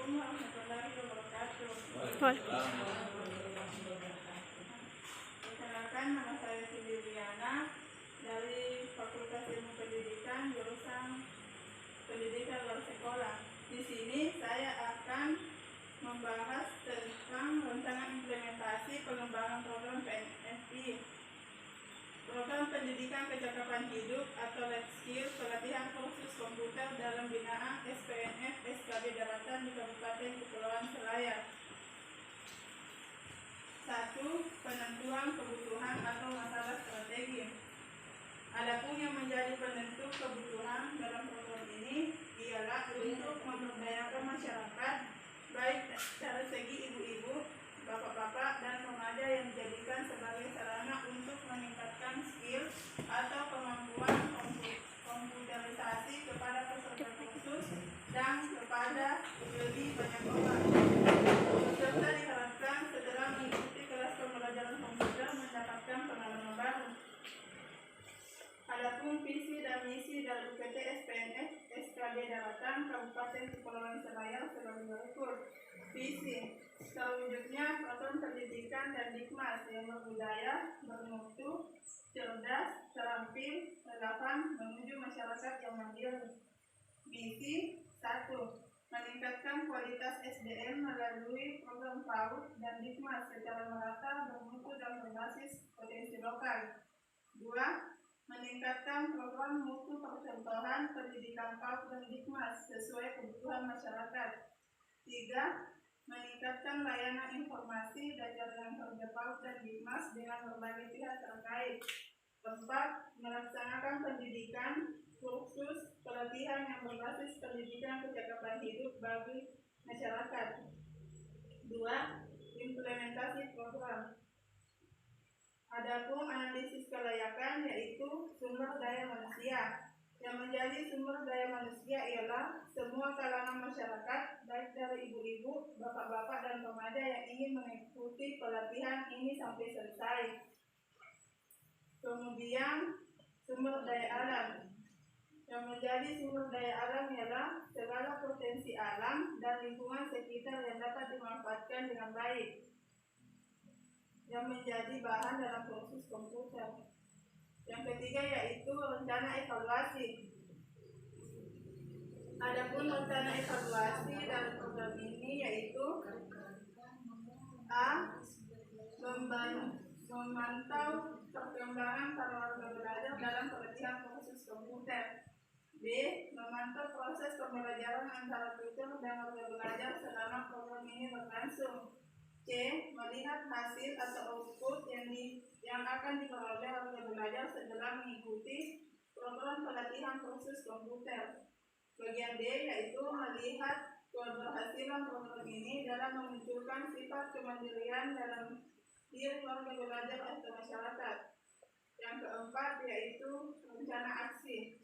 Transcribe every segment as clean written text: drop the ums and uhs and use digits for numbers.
Assalamualaikum warahmatullahi wabarakatuh. Perkenalkan, nama saya Siti Diana dari Fakultas Ilmu Pendidikan jurusan Pendidikan Luar Sekolah. Di sini saya akan membahas tentang rencana implementasi pengembangan program PNFI. Program Pendidikan Kecakapan Hidup atau Life Skill pelatihan kursus komputer dalam binaan SPNF SKB Daratan di Kabupaten Kepulauan Selayar. 1. Penentuan kebutuhan atau masalah strategi. Adapun yang menjadi penentu kebutuhan dalam program ini ialah untuk memberdayakan masyarakat baik dari segi ibu-ibu, bapak-bapak, dan remaja yang dijadikan sebagai sarana untuk meningkatkan skill atau kemampuan komputerisasi kepada peserta kursus dan kepada lebih banyak orang. Peserta diharapkan setelah mengikuti kelas pembelajaran komputer mendapatkan pengalaman baru. Adapun visi dan misi dari UPT SPNF SKB Daratan Kabupaten Kepulauan Selayar sebagai berikut. Visi: terwujudnya program pendidikan dan dikmas yang berbudaya, bermutu, cerdas, terampil, relevan menuju masyarakat yang mandiri. Misi: 1. Meningkatkan kualitas SDM melalui program PAUD dan dikmas secara merata, bermutu, dan berbasis potensi lokal. 2. Meningkatkan program mutu percontohan pendidikan PAUD dan dikmas sesuai kebutuhan masyarakat. 3. Meningkatkan layanan informasi dan jaringan kerja PAUD dan dikmas dengan berbagai pihak terkait. 4. Melaksanakan pendidikan kursus pelatihan yang berbasis pendidikan kecakapan hidup bagi masyarakat. 2. Implementasi program. Adapun analisis kelayakan yaitu sumber daya manusia. Yang menjadi sumber daya manusia ialah semua kalangan masyarakat, baik dari ibu-ibu, bapak-bapak, dan remaja yang ingin mengikuti pelatihan ini sampai selesai. Kemudian sumber daya alam. Yang menjadi sumber daya alam ialah segala potensi alam dan lingkungan sekitar yang dapat dimanfaatkan dengan baik, yang menjadi bahan dalam kursus komputer. Yang ketiga yaitu rencana evaluasi. Adapun rencana evaluasi dalam program ini yaitu A. Memantau perkembangan para warga belajar dalam pelatihan kursus komputer. B. Memantau proses pembelajaran antara tutor dan warga belajar selama program ini berlangsung. C. Melihat hasil atau output yang akan diperoleh warga belajar setelah mengikuti program pelatihan kursus komputer. Bagian D yaitu melihat keberhasilan program ini dalam memunculkan sifat kemandirian dalam diri warga belajar atau masyarakat. Yang keempat yaitu rencana aksi.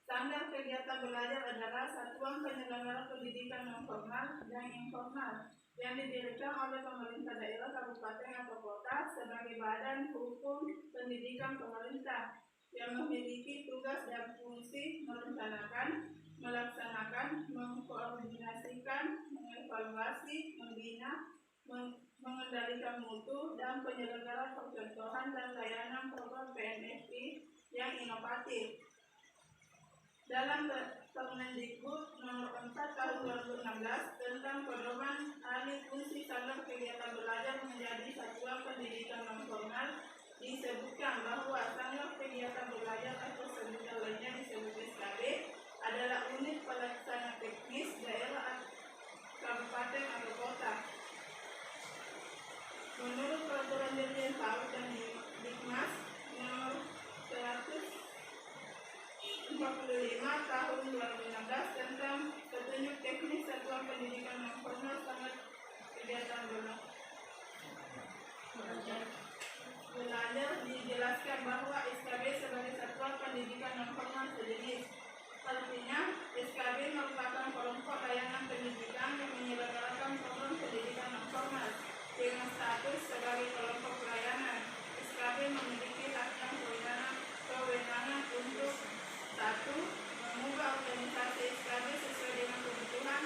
Standar kegiatan belajar adalah satuan penyelenggara pendidikan non formal dan informal yang didirikan oleh pemerintah daerah, kabupaten, atau kota sebagai badan hukum pendidikan pemerintah yang memiliki tugas dan fungsi merencanakan, melaksanakan, mengkoordinasikan, mengevaluasi, membina, mengendalikan mutu, dan penyelenggara percontohan dan layanan program PNFI yang inovatif. Dalam Permendikbud nomor 4 tahun 2016 tentang pedoman alih fungsi standar kegiatan belajar menjadi satuan pendidikan non formal, disebutkan bahwa standar kegiatan belajar atau sebutan lainnya disebut SKB adalah unit pelaksana teknis daerah, kabupaten, atau kota. Menurut peraturan Dirjen PAUD dan Dikmas nomor 145 tahun 2016 tentang petunjuk teknis satuan pendidikan non formal standar kegiatan belajar dijelaskan bahwa SKB sebagai satuan pendidikan non formal sejenis. Artinya, SKB merupakan kelompok layanan pendidikan yang menyelenggarakan program pendidikan non formal dengan status sebagai kelompok pelayanan. SKB memiliki hak dan kewenangan untuk 1. Mengubah organisasi SKB sesuai dengan kebutuhan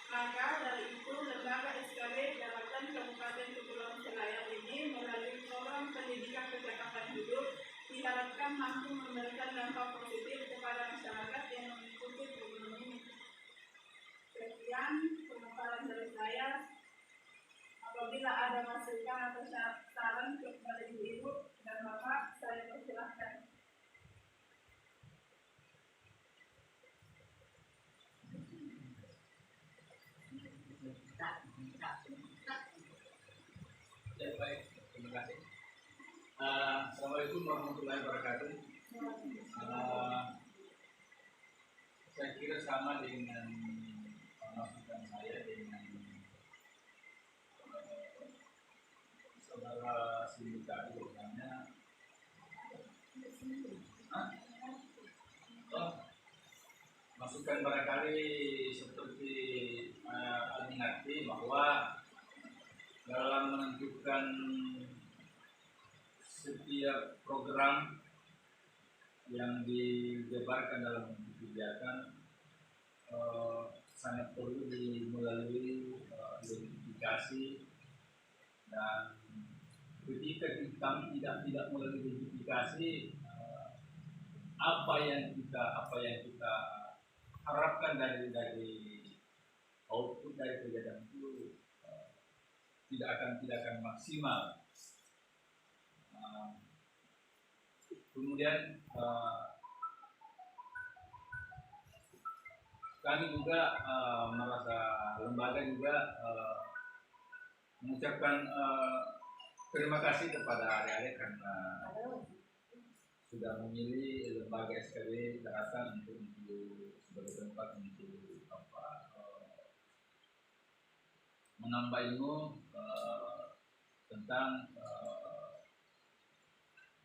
Maka dari itu lembaga SKB Daratan Kabupaten Kepulauan Selayar ini melalui program pendidikan kecakapan hidup diharapkan mampu memberikan dampak positif kepada masyarakat yang mengikuti program ini. Sekian pemaparan dari saya. Apabila ada masukan atau saran kepada ibu-ibu dan bapak, saya persilahkan. Ya, baik, terima kasih. Assalamualaikum warahmatullahi wabarakatuh. Saya kira sama dengan masukan saya dengan saudara Sindika misalnya. Masukan barangkali seperti mengerti bahwa dalam menentukan setiap program yang dijabarkan dalam kebijakan sangat perlu melalui identifikasi, dan ketika kami tidak melalui identifikasi apa yang kita harapkan dari output dari kegiatan itu tidak akan maksimal. Kemudian kami juga merasa lembaga juga mengucapkan terima kasih kepada adik-adik karena sudah memilih lembaga SKB Daratan untuk sebagai tempat untuk menambah ilmu tentang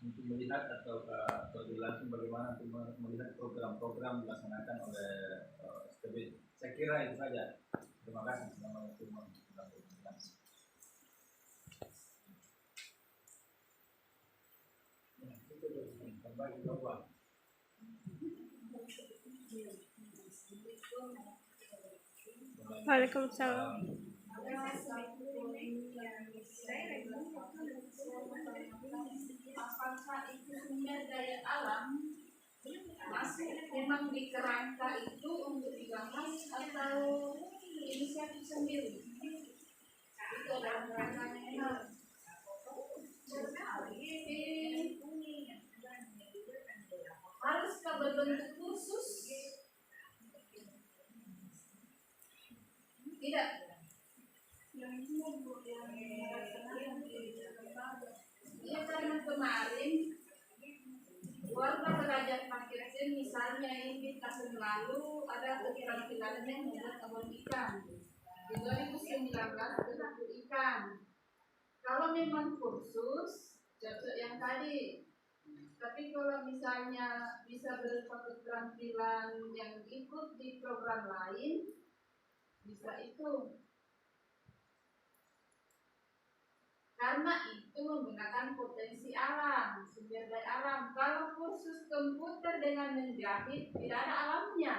untuk melihat atau langsung bagaimana untuk melihat program-program dilaksanakan oleh SKB. Saya kira itu saja. Terima kasih. Assalamualaikum warahmatullahi wabarakatuh. Waalaikumsalam. Apakah itu sumber daya alam masih memang di kerangka itu untuk dibahas atau inisiatif sendiri? Itu adalah kerangkanya. Haruskah berbentuk kursus? Tidak. Ya, karena kemarin warga belajar paketnya misalnya ini tahun lalu ada keterampilan yang membuat abon ikan. Di 2019 berlaku ikan. Kalau memang kursus, cocok yang tadi. Tapi kalau misalnya bisa berupa keterampilan yang ikut di program lain, bisa itu. Karena itu menggunakan potensi alam, sumber daya alam. Kalau kursus komputer dengan menjahit, tidak ada alamnya.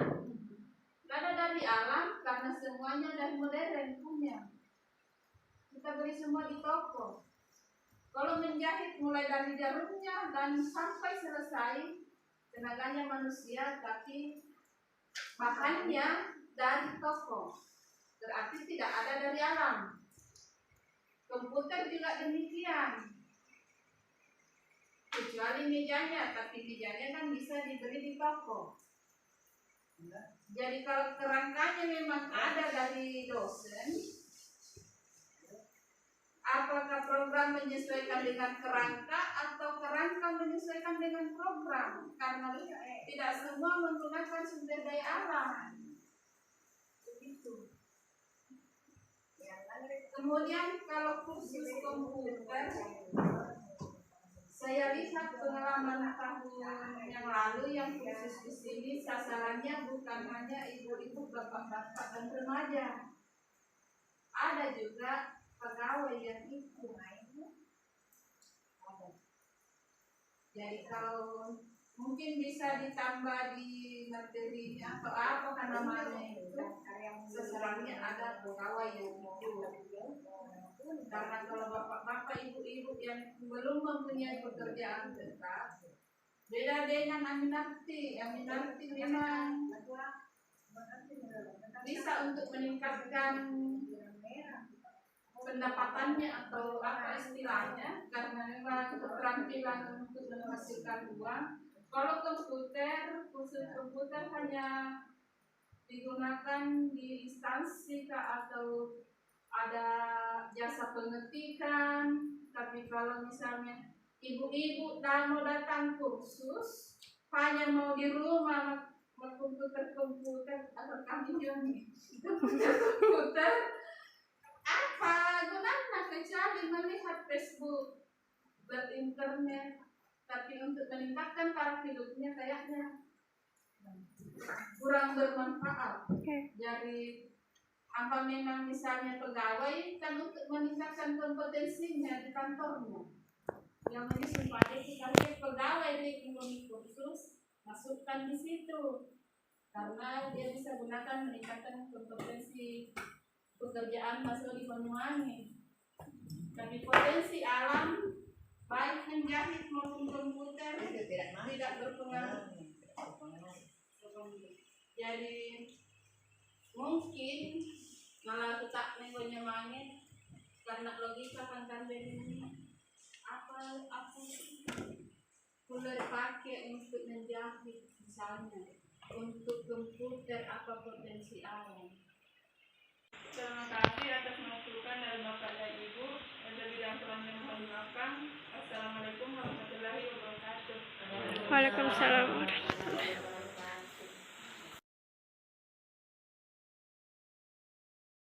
Tidak ada dari alam karena semuanya dari modern punya. Kita beli semua di toko. Kalau menjahit mulai dari jarumnya dan sampai selesai, tenaganya manusia, tapi bahannya dari toko. Berarti tidak ada dari alam. Komputer juga demikian. Kecuali mejanya, tapi mejanya kan bisa dibeli di toko. Jadi kalau kerangkanya memang ada dari dosen, apakah program menyesuaikan dengan kerangka atau kerangka menyesuaikan dengan program? Karena tidak semua menggunakan sumber daya alam. Begitu. Kemudian kalau kursus komputer, saya lihat pengalaman tahun yang lalu yang kursus di sini sasarannya bukan hanya ibu-ibu, bapak-bapak dan remaja. Ada juga pegawai yang ikut. Jadi kalau mungkin bisa ditambah di materinya atau apa namanya itu seserangnya ada pegawai yang itu. Karena kalau bapak-bapak, ibu-ibu yang belum mempunyai pekerjaan tetap, beda dengan Aminarti. Aminarti memang bisa untuk meningkatkan pendapatannya atau apa istilahnya, karena memang keterampilan untuk menghasilkan uang. Kalau komputer, khusus komputer hanya digunakan di instansi atau ada jasa pengetikan. Tapi kalau misalnya ibu-ibu mau datang kursus, hanya mau di rumah komputer atau kami komputer apa gunanya kecuali melihat Facebook, berinternet. Tapi untuk meningkatkan taraf hidupnya kayaknya kurang bermanfaat. Jadi apa memang misalnya pegawai kan untuk meningkatkan kompetensinya di kantornya, yang disumpah kita lihat pegawai di ekonomi kursus masukkan di situ, karena dia bisa gunakan meningkatkan kompetensi pekerjaan masuk di Banyuwangi. Tapi potensi alam baik menjahit maupun komputer tidak berpengaruh. Jadi mungkin malah tetap nengonya mangit karena logika kan ini apa boleh pakai untuk menjahit misalnya untuk komputer apa potensi alam. Terima kasih atas masukan dari Bapak dan Ibu. Ada bidang kurangnya mohon dimaafkan. Assalamualaikum warahmatullahi wabarakatuh. Waalaikumsalam warahmatullahi wabarakatuh.